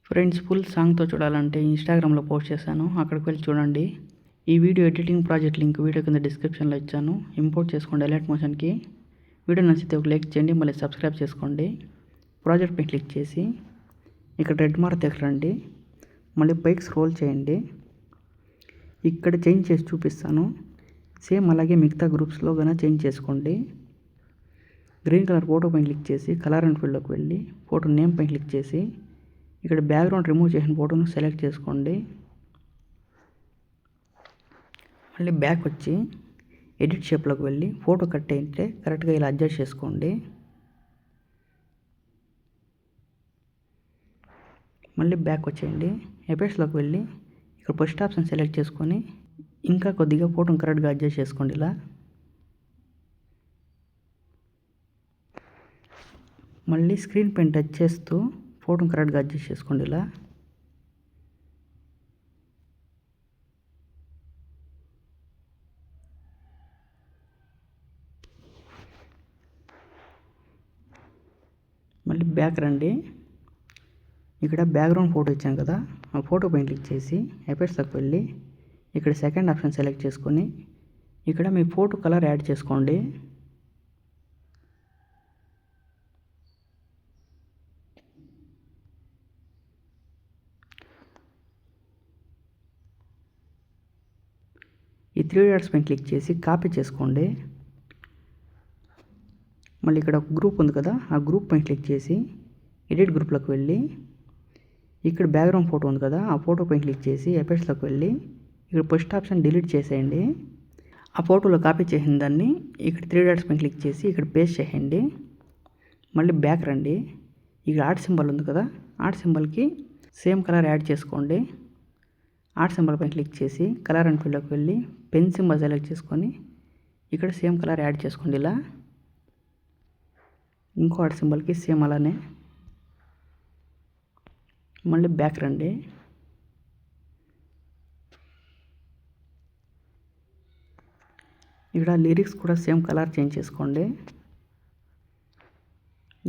Friends, full సాంగ్తో చూడాలంటే ఇన్స్టాగ్రామ్లో post చేశాను, అక్కడికి వెళ్ళి చూడండి. ఈ video editing project link video కింద డిస్క్రిప్షన్లో ఇచ్చాను. ఇంపోర్ట్ చేసుకోండి ఎలైట్ మోషన్కి. వీడియో నచ్చితే ఒక లైక్ చేయండి, మళ్ళీ సబ్స్క్రైబ్ చేసుకోండి. ప్రాజెక్ట్ పై క్లిక్ చేసి ఇక్కడ రెడ్ మార్క్ దగ్గర రండి. మళ్ళీ పైకి స్క్రోల్ చేయండి. ఇక్కడ చేంజ్ చేసి చూపిస్తాను. సేమ్ అలాగే మిగతా గ్రూప్స్లో కన్నా చేంజ్ చేసుకోండి. గ్రీన్ కలర్ ఫోటో పైన క్లిక్ చేసి కలర్ అండ్ ఫీల్డ్లోకి వెళ్ళి ఫోటో నేమ్ పైన క్లిక్ చేసి ఇక్కడ బ్యాక్గ్రౌండ్ రిమూవ్ చేసిన ఫోటోను సెలెక్ట్ చేసుకోండి. మళ్ళీ బ్యాక్ వచ్చి ఎడిట్ షేప్లోకి వెళ్ళి ఫోటో కట్ అయితే కరెక్ట్గా ఇలా అడ్జస్ట్ చేసుకోండి. మళ్ళీ బ్యాక్ వచ్చేయండి. ఎఫెక్ట్స్లోకి వెళ్ళి ఇక్కడ ఫస్ట్ ఆప్షన్ సెలెక్ట్ చేసుకొని ఇంకా కొద్దిగా ఫోటోని కరెక్ట్గా అడ్జస్ట్ చేసుకోండి. ఇలా మళ్ళీ స్క్రీన్ పైన టచ్ చేస్తూ ఫోటోని కరెక్ట్గా అడ్జస్ట్ చేసుకోండి. ఇలా మళ్ళీ బ్యాక్ రండి. ఇక్కడ బ్యాక్గ్రౌండ్ ఫోటో ఇచ్చాను కదా, ఆ ఫోటో పైన క్లిక్ చేసి ఎఫెక్ట్స్లోకి వెళ్ళి ఇక్కడ సెకండ్ ఆప్షన్ సెలెక్ట్ చేసుకొని ఇక్కడ మీ ఫోటో కలర్ యాడ్ చేసుకోండి. ఈ 3 డాట్స్ పైన క్లిక్ చేసి కాపీ చేసుకోండి. మళ్ళీ ఇక్కడ ఒక గ్రూప్ ఉంది కదా, ఆ గ్రూప్ పైన క్లిక్ చేసి ఎడిట్ గ్రూప్లోకి వెళ్ళి ఇక్కడ బ్యాక్గ్రౌండ్ ఫోటో ఉంది కదా, ఆ ఫోటో పైన క్లిక్ చేసి ఎఫెక్ట్స్లోకి వెళ్ళి ఇక్కడ ఫస్ట్ ఆప్షన్ డిలీట్ చేసేయండి. ఆ ఫోటోలో కాపీ చేసిన దాన్ని ఇక్కడ 3 డాట్స్ పైన క్లిక్ చేసి ఇక్కడ పేస్ట్ చేయండి. మళ్ళీ బ్యాక్ రండి. ఇక్కడ ఆర్ట్ సింబల్ ఉంది కదా, ఆర్ట్ సింబల్కి సేమ్ కలర్ యాడ్ చేసుకోండి. ఆర్ట్ సింబల్ పైన క్లిక్ చేసి కలర్ అండ్ ఫీల్డ్లోకి వెళ్ళి పెన్ సింబల్ సెలెక్ట్ చేసుకొని ఇక్కడ సేమ్ కలర్ యాడ్ చేసుకోండి. ఇలా ఇంకో ఆర్ట్ సింబల్కి సేమ్ అలానే. మళ్ళీ బ్యాక్ రండి. ఇక్కడ లిరిక్స్ కూడా సేమ్ కలర్ చేంజ్ చేసుకోండి.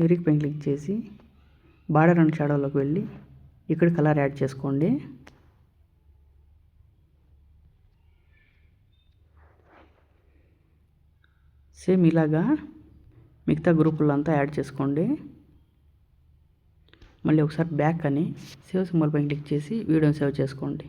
లిరిక్ పైన క్లిక్ చేసి బార్డర్ అండ్ షాడోలోకి వెళ్ళి ఇక్కడ కలర్ యాడ్ చేసుకోండి. సేమ్ ఇలాగా మిగతా గ్రూపుల్లో అంతా యాడ్ చేసుకోండి. మళ్ళీ ఒకసారి బ్యాక్ అని సేవ్ సింబల్ పైన క్లిక్ చేసి వీడియోని సేవ్ చేసుకోండి.